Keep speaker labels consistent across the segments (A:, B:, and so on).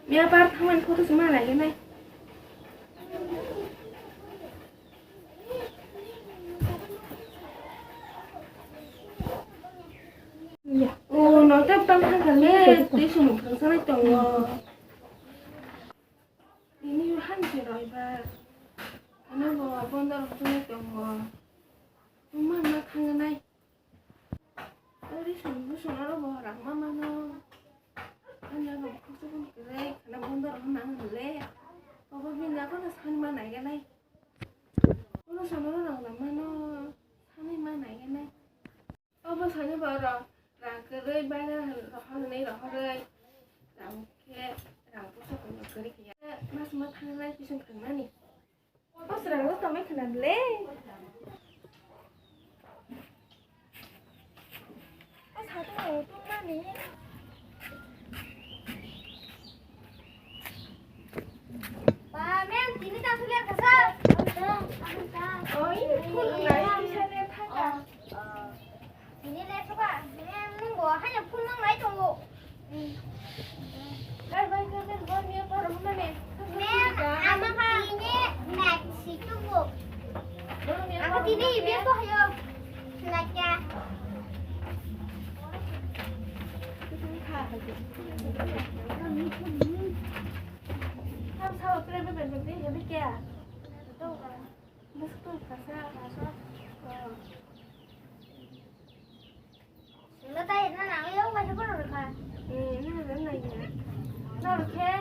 A: Mẹ ba thằng anh cô tôi mà lại cái này. Dạ. Nó tiếp tâm thằng thằng này tí sử dụng thằng sau này chồng tí như hắn chỉ rồi ba nó bỏ con đâu sau này chồng mà nó thằng cái này tí sử dụng nó bỏ răng mà nó nhớ nó không sử dụng cái này nó con đâu không nặng lẽ có bao nhiêu có là sang mà này cái này nó sao nó rằng là mà nó sang mà này cái này bao giờ như vậy rồi rằng cái rơi bay ra rồi này rồi rơi rằng cái rằng có sao cũng được cái gì mà thằng này chỉ dùng thằng này có sao rằng nó tao mấy thằng lẽ có sao cái này tôi mà này
B: bà mẹ tí nữa tao thu lên cả sao
A: ôi con này đi xe lên thay cả
B: tí nữa lên số cả mẹ nung bò hay là phun nung lấy chồng ngủ
A: đây miếng con đúng này
B: mẹ à mà pha tí nữa nạc xí chúc ngủ à tí nữa biết có hay không nạc cha
A: không sao cái này bên bên bên kia đâu rồi nó tôi phải sao
B: nó tay nó nặng yếu mà sao có được hả
A: nó là này nhỉ đâu được thế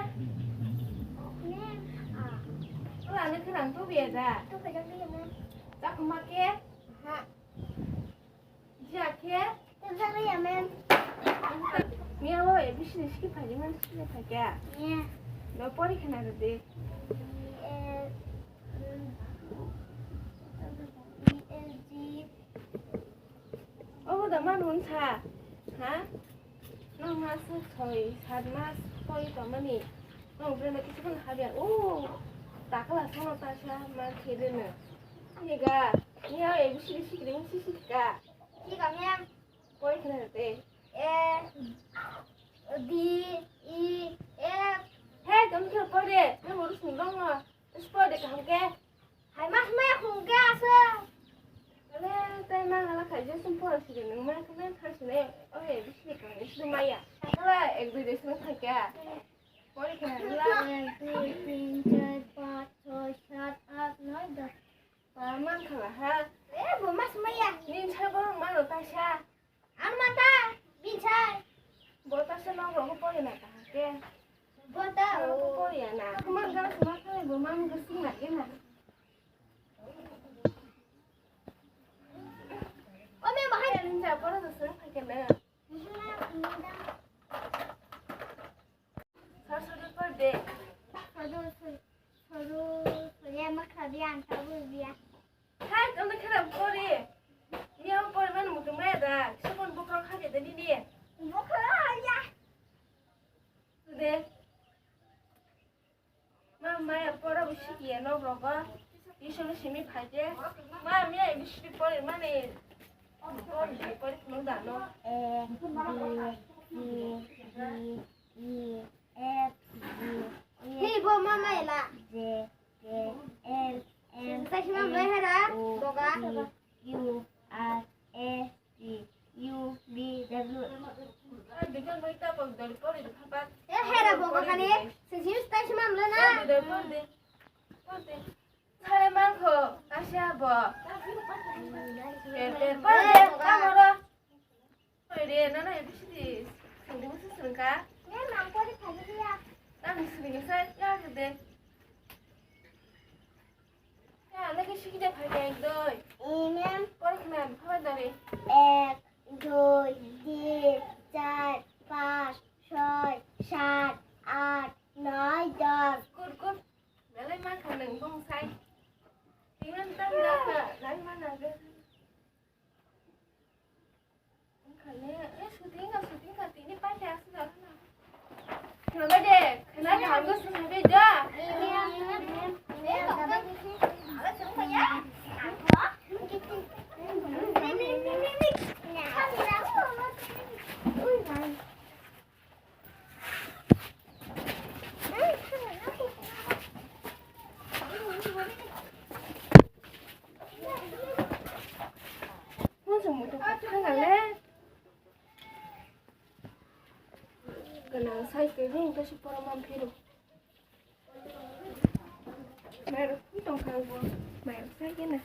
B: nè à
A: nó là những cái làm tốt việc à
B: tôi phải cho đi nè
A: chắc không mặc kia
B: hả
A: dạ kia
B: tôi ra đi em
A: nghe ơi biết gì cái phải những cái phải kia
B: nè
A: 너 머리 캐나르데 나만 혼자 hả nó mà sức thời sad mà tôi tao mày nó 그래 나 기분 하면 오 딱라 손을 따셔 만 기르는 얘가 니야 ABC 시기는 시시가
B: chị cảm em
A: 머리 캐나르데
B: E D E F
A: 해 너무 귀여 버리 내 머리 순간 거 스포데 함께
B: hai mắt mẹ khùng kia sao
A: 그래 때만 하나 가지고 스포를 시키는 말 그냥 사실에 ABC 강의 시도마야 그래 애들이 생각할게 머리 캐나르라
B: tin chơi bọt thôi shut up nói được
A: 말만 가라 하
B: vừa mắt mày à
A: 닌 철거는 말로 따샤
B: ăn mà ta bin chơi
A: 뭐 따샤 나오고 뽀리 나가 할게
B: vừa ta
A: 뽀리야 나 그만 가라 그만 가라 뭐 마음 그 생각이나
B: ôi mẹ bảo hay
A: 진짜 벌어서 생각하겠네 서로 뻘대
B: 서로 em mất thời gian tao vừa việc
A: 하 근데 그래 뽀리 니하고 뽀리면 뭐 그만이다 10분 부끄러워 하게 되니
B: vô khơi ya
A: 근데 마마야 뽀라고 시기에 너 그러고 이쇼는 심이 파제 마미야 이 시비 뽀리 만에 뽀리 그런 거 너.
B: E D E F G thì vô mà mày là J K L M sao chứ mà mày hay đó đồ cả U R S T U V W
A: 늦은 거 있다 보면 너 뽀리도 파봐.
B: 에 해라 보고 가니 선생님 sao chứ mà lên á
A: 뽀리 차례 많고 다시 해봐. 뽀리 까먹어. 뽀리 너는 ABCD 성공 쓰는가?
B: nghe mà có đi thầy đi à
A: 나는 쓰는 게 야 근데 야 내가 시기자 발견들
B: em
A: 뽀리 그냥 파반다리
B: এক দুই তিন চার পাঁচ ছয় সাত আট নয় দশ
A: 꿀꿀 날만 가는 봉사이 이만 땀나가 날만 나가 갈래 수딩가 뛰니 빨리 왔어 그러게 그날 담고 쓰면 되죠
B: em đọc cái gì ở xuống phải nhá
A: 그냥 사이클 다시 보러만 필요. 매로 이동 가고 매로 살기는.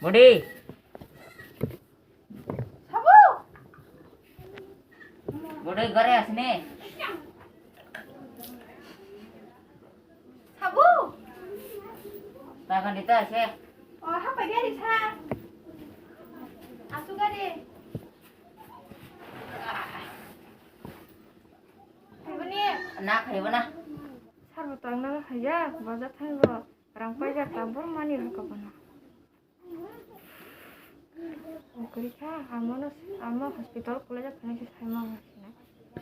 C: Budi,
A: 사부!
C: Budi gore sini.
A: 사부!
C: Takkan di tas ya.
A: 학교 가리 사. 아수 가리. 이분이
C: Nak, di mana?
A: 사부 땅나 하자. 맞아 타고 랑 빠자 담보 많이 할까 보나. 그렇게 아마 호스피탈 콜레자 그네시 살만하시네.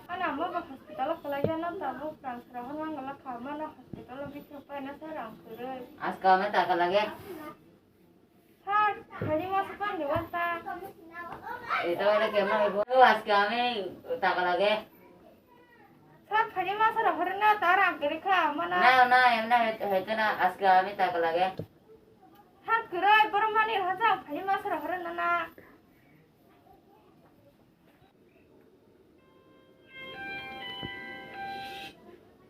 A: 아니 아마 호스피탈 콜레자는 다보 프랑스라고는 걸라 가면은 호스피탈로 비켜 빠이나 사람 그래.
C: Aska takkan lagi.
A: 사 가리 마스 빨리 왔다.
C: Itu ada kemana ibu? Aska takkan lagi.
A: 사 가리 마스라 그러나 따라 그렇게 아마나.
C: Itu na aska takkan lagi.
A: 사 그래 버만이 하자 가리 마스라 그러나.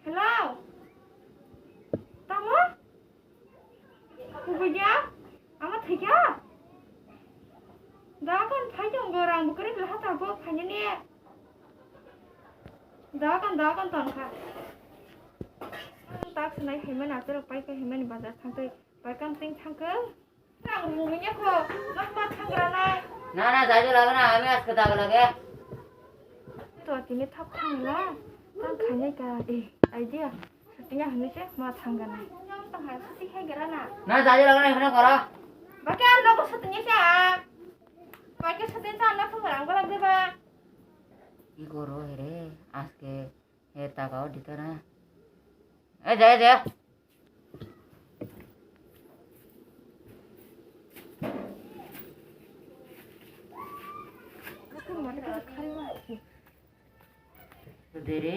A: Hello. Tama? Kuya? Ama thiga? Dakan phai jong gorang bukri lah ta bo phai ni. Dakan ton kha. Tak senai himen atur pai ke himen bazar thangte pai kam ting thangke. Rang munya ko mak thangra nai.
C: Na, saya lagi na, kami aska takkan lagi.
A: To tini thap thangla. Tang khane ka idea. Setinya hamishe ma thangga nai. Nyam tang ha sati hai gara na.
C: Na, saya lagi na, ini kora.
A: Bagian logo satunya siap. Pakai satunya sana pengarang gua lagi ba.
C: Ih koro here, aske takau di sana. Jaya.
A: Aku mereka kali lagi.
C: Itu diri,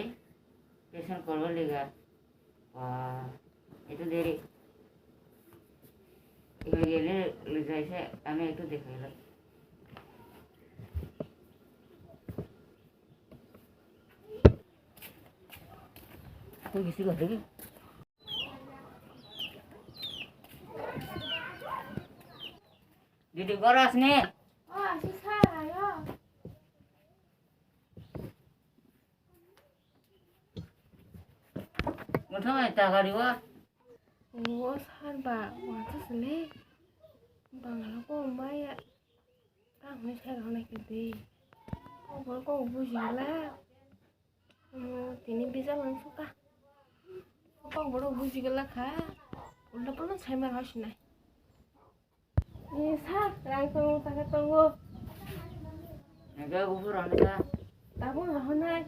C: patient call liga. Wah, itu diri. Ini liga saya, kami itu dekat. Aku isi lagi. Didi goras nih.
A: 아, 살아요.
C: Muntah tak kaliwa.
A: 오, 살바. 와서슬래. 방하고 엄마야. 땅을 생각나 그때. 그거 부지글라. তিনি 비자 만수까. 오빠 뭐로 부지글라 가. 올라불러 잘말 하시네. 이 사, 랑통 사갔던 거.
C: Naga bubur anda.
A: 나보고 하나.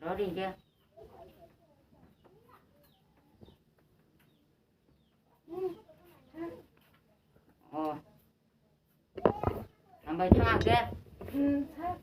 C: Rodi dia. Oh. আমি ভাই থাক আগে
A: থাক